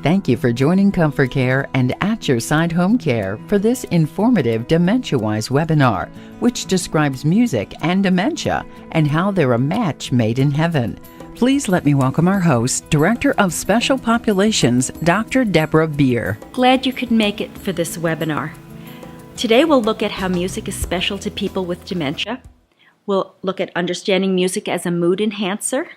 Thank you for joining ComForCare and At Your Side Home Care for this informative Dementia-Wise webinar, which describes music and dementia and how they're a match made in heaven. Please let me welcome our host, Director of Special Populations, Dr. Deborah Beer. Glad you could make it for this webinar. Today we'll look at how music is special to people with dementia. We'll look at understanding music as a mood enhancer,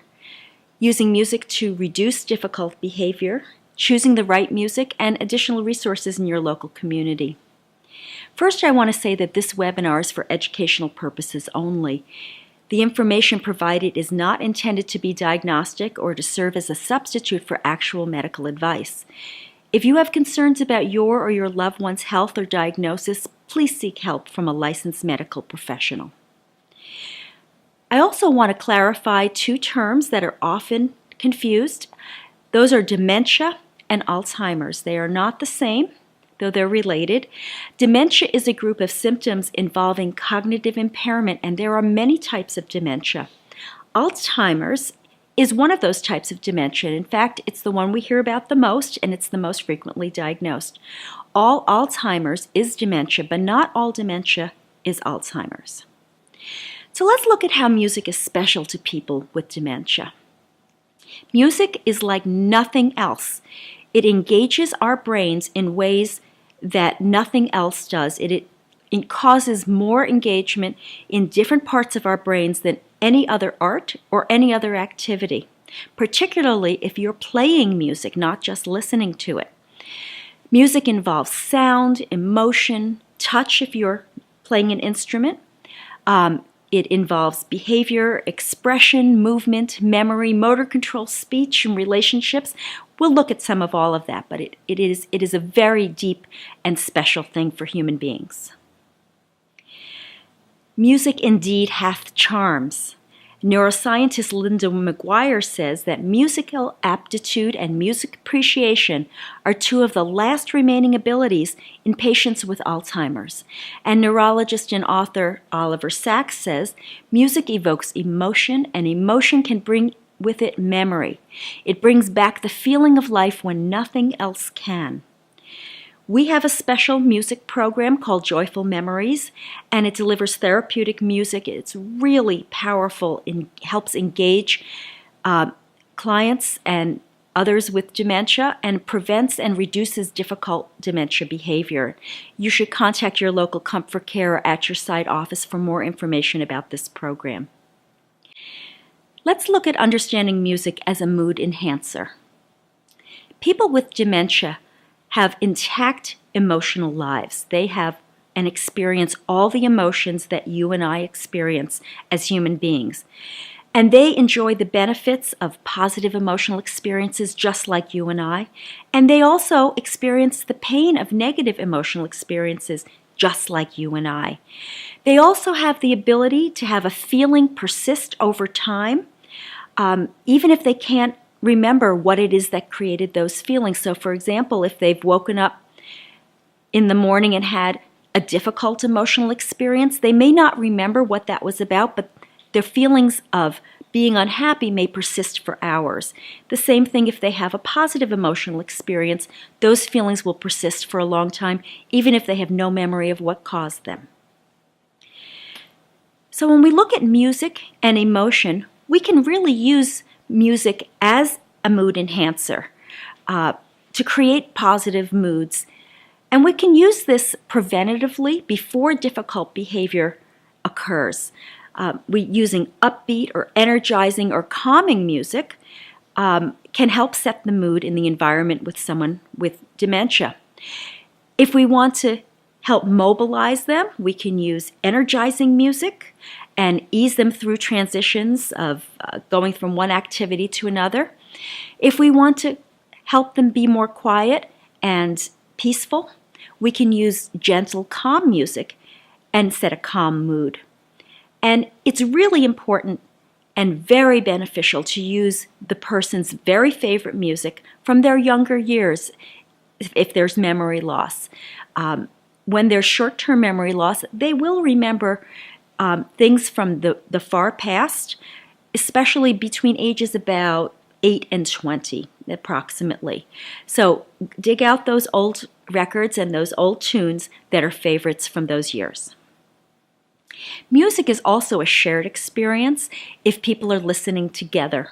using music to reduce difficult behavior, choosing the right music, and additional resources in your local community. First, I want to say that this webinar is for educational purposes only. The information provided is not intended to be diagnostic or to serve as a substitute for actual medical advice. If you have concerns about your or your loved one's health or diagnosis, please seek help from a licensed medical professional. I also want to clarify two terms that are often confused. Those are dementia and Alzheimer's. They are not the same, though they're related. Dementia is a group of symptoms involving cognitive impairment, and there are many types of dementia. Alzheimer's is one of those types of dementia. In fact, it's the one we hear about the most, and it's the most frequently diagnosed. All Alzheimer's is dementia, but not all dementia is Alzheimer's. So let's look at how music is special to people with dementia. Music is like nothing else. It engages our brains in ways that nothing else does. It causes more engagement in different parts of our brains than any other art or any other activity, particularly if you're playing music, not just listening to it. Music involves sound, emotion, touch if you're playing an instrument. It involves behavior, expression, movement, memory, motor control, speech, and relationships. We'll look at some of all of that, but it is a very deep and special thing for human beings. Music indeed hath charms. Neuroscientist Linda McGuire says that musical aptitude and music appreciation are two of the last remaining abilities in patients with Alzheimer's. And neurologist and author Oliver Sacks says music evokes emotion, and emotion can bring with it memory. It brings back the feeling of life when nothing else can. We have a special music program called Joyful Memories, and it delivers therapeutic music. It's really powerful and helps engage clients and others with dementia, and prevents and reduces difficult dementia behavior. You should contact your local ComForCare or At Your Side office for more information about this program. Let's look at understanding music as a mood enhancer. People with dementia have intact emotional lives. They have and experience all the emotions that you and I experience as human beings. And they enjoy the benefits of positive emotional experiences just like you and I. And they also experience the pain of negative emotional experiences just like you and I. They also have the ability to have a feeling persist over time, even if they can't remember what it is that created those feelings. So for example, if they've woken up in the morning and had a difficult emotional experience, they may not remember what that was about, but their feelings of being unhappy may persist for hours. The same thing if they have a positive emotional experience, those feelings will persist for a long time, even if they have no memory of what caused them. So when we look at music and emotion, we can really use music as a mood enhancer to create positive moods. And we can use this preventatively before difficult behavior occurs. Using upbeat or energizing or calming music can help set the mood in the environment with someone with dementia. If we want to help mobilize them, we can use energizing music and ease them through transitions of going from one activity to another. If we want to help them be more quiet and peaceful, we can use gentle, calm music and set a calm mood. And it's really important and very beneficial to use the person's very favorite music from their younger years if there's memory loss. When there's short-term memory loss, they will remember things from the far past, especially between ages about 8 and 20. approximately. So dig out those old records and those old tunes that are favorites from those years. Music is also a shared experience if people are listening together.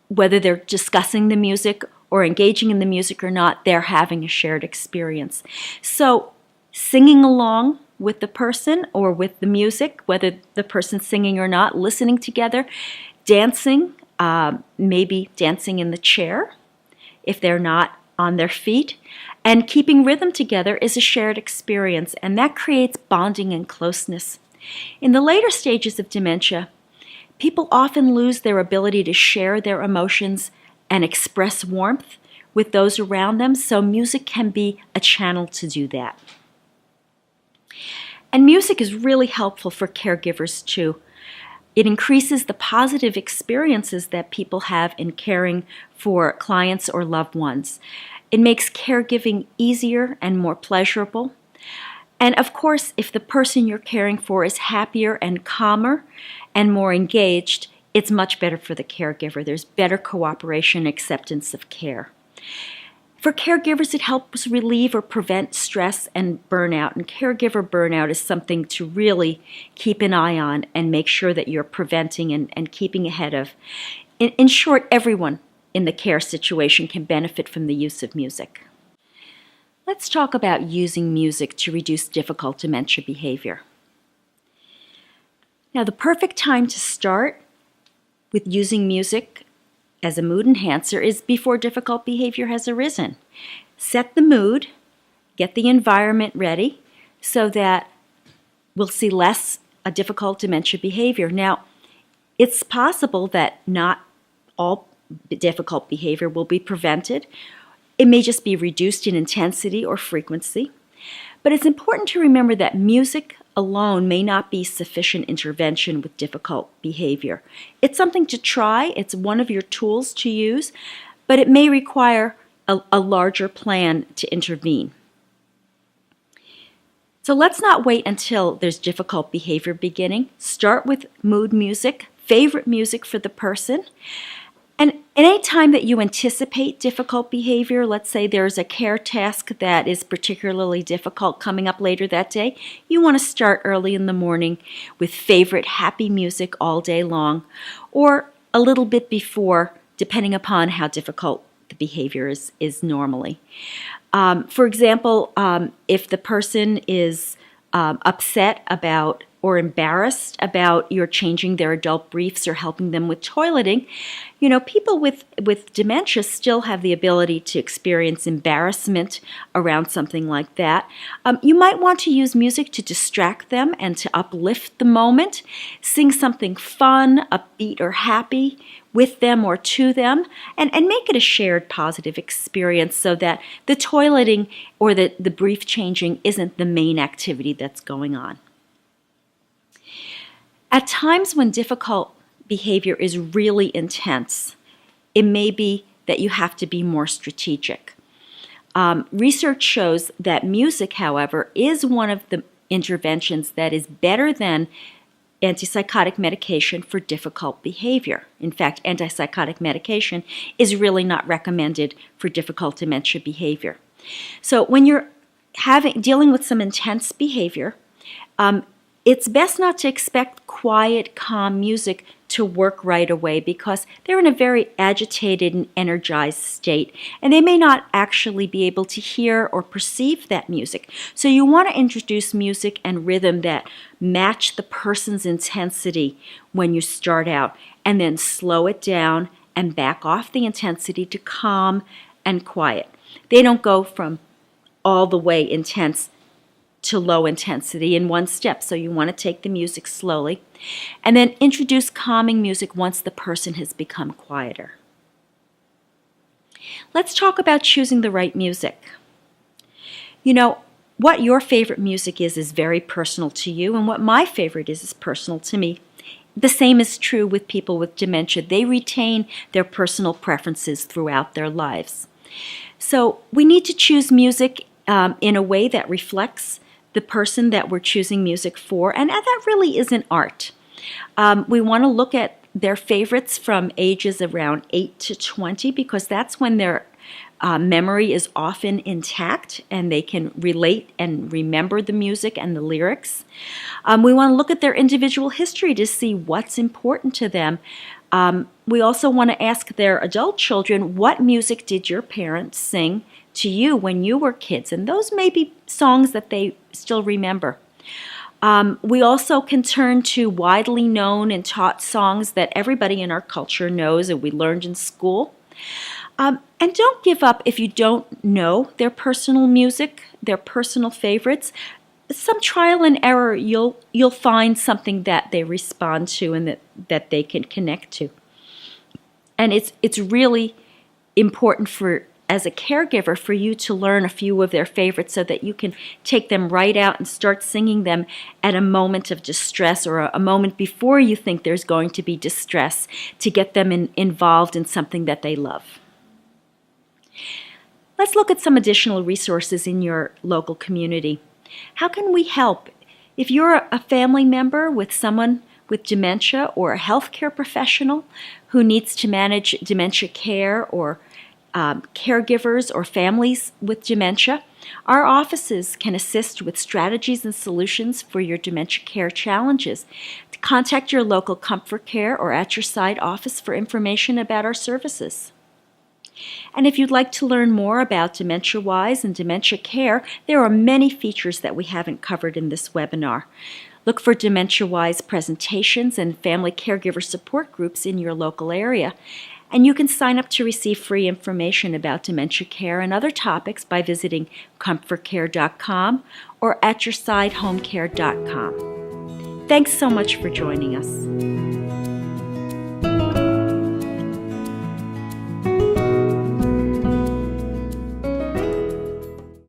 Whether they're discussing the music or engaging in the music or not, they're having a shared experience. So singing along with the person or with the music, whether the person's singing or not, listening together, dancing, maybe dancing in the chair if they're not on their feet, and keeping rhythm together is a shared experience, and that creates bonding and closeness. In the later stages of dementia, people often lose their ability to share their emotions and express warmth with those around them, so music can be a channel to do that. And music is really helpful for caregivers too. It increases the positive experiences that people have in caring for clients or loved ones. It makes caregiving easier and more pleasurable. And of course, if the person you're caring for is happier and calmer and more engaged, it's much better for the caregiver. There's better cooperation and acceptance of care. For caregivers, it helps relieve or prevent stress and burnout. And caregiver burnout is something to really keep an eye on and make sure that you're preventing and keeping ahead of. In short, everyone in the care situation can benefit from the use of music. Let's talk about using music to reduce difficult dementia behavior. Now, the perfect time to start with using music as a mood enhancer is before difficult behavior has arisen. Set the mood, get the environment ready so that we'll see less difficult dementia behavior. Now, it's possible that not all difficult behavior will be prevented. It may just be reduced in intensity or frequency. But it's important to remember that music alone may not be sufficient intervention with difficult behavior. It's something to try. It's one of your tools to use, but it may require a larger plan to intervene. So let's not wait until there's difficult behavior beginning. Start with mood music, favorite music for the person. And any time that you anticipate difficult behavior, let's say there's a care task that is particularly difficult coming up later that day, you want to start early in the morning with favorite happy music all day long, or a little bit before, depending upon how difficult the behavior is normally. For example, if the person is upset about or embarrassed about your changing their adult briefs or helping them with toileting, people with dementia still have the ability to experience embarrassment around something like that. You might want to use music to distract them and to uplift the moment. Sing something fun, upbeat, or happy with them or to them, and make it a shared positive experience so that the toileting or the brief changing isn't the main activity that's going on. At times when difficult behavior is really intense, it may be that you have to be more strategic. Research shows that music, however, is one of the interventions that is better than antipsychotic medication for difficult behavior. In fact, antipsychotic medication is really not recommended for difficult dementia behavior. So when you're dealing with some intense behavior, it's best not to expect quiet, calm music to work right away because they're in a very agitated and energized state, and they may not actually be able to hear or perceive that music. So you want to introduce music and rhythm that match the person's intensity when you start out, and then slow it down and back off the intensity to calm and quiet. They don't go from all the way intense to low intensity in one step. So you want to take the music slowly and then introduce calming music once the person has become quieter. Let's talk about choosing the right music. What your favorite music is very personal to you, and what my favorite is personal to me. The same is true with people with dementia. They retain their personal preferences throughout their lives. So we need to choose music in a way that reflects the person that we're choosing music for, and that really isn't art. We want to look at their favorites from ages around 8 to 20 because that's when their memory is often intact and they can relate and remember the music and the lyrics. We want to look at their individual history to see what's important to them. We also want to ask their adult children, what music did your parents sing to you when you were kids? And those may be songs that they still remember. We also can turn to widely known and taught songs that everybody in our culture knows and we learned in school. And don't give up if you don't know their personal music, their personal favorites. Some trial and error, you'll find something that they respond to and that they can connect to. And it's really important as a caregiver for you to learn a few of their favorites so that you can take them right out and start singing them at a moment of distress or a moment before you think there's going to be distress to get them involved in something that they love. Let's look at some additional resources in your local community. How can we help? If you're a family member with someone with dementia or a healthcare professional who needs to manage dementia care or caregivers or families with dementia, our offices can assist with strategies and solutions for your dementia care challenges. Contact your local ComForCare or At Your Side office for information about our services. And if you'd like to learn more about DementiaWise and dementia care, there are many features that we haven't covered in this webinar. Look for DementiaWise presentations and family caregiver support groups in your local area. And you can sign up to receive free information about dementia care and other topics by visiting ComForCare.com or AtYourSideHomeCare.com. Thanks so much for joining us.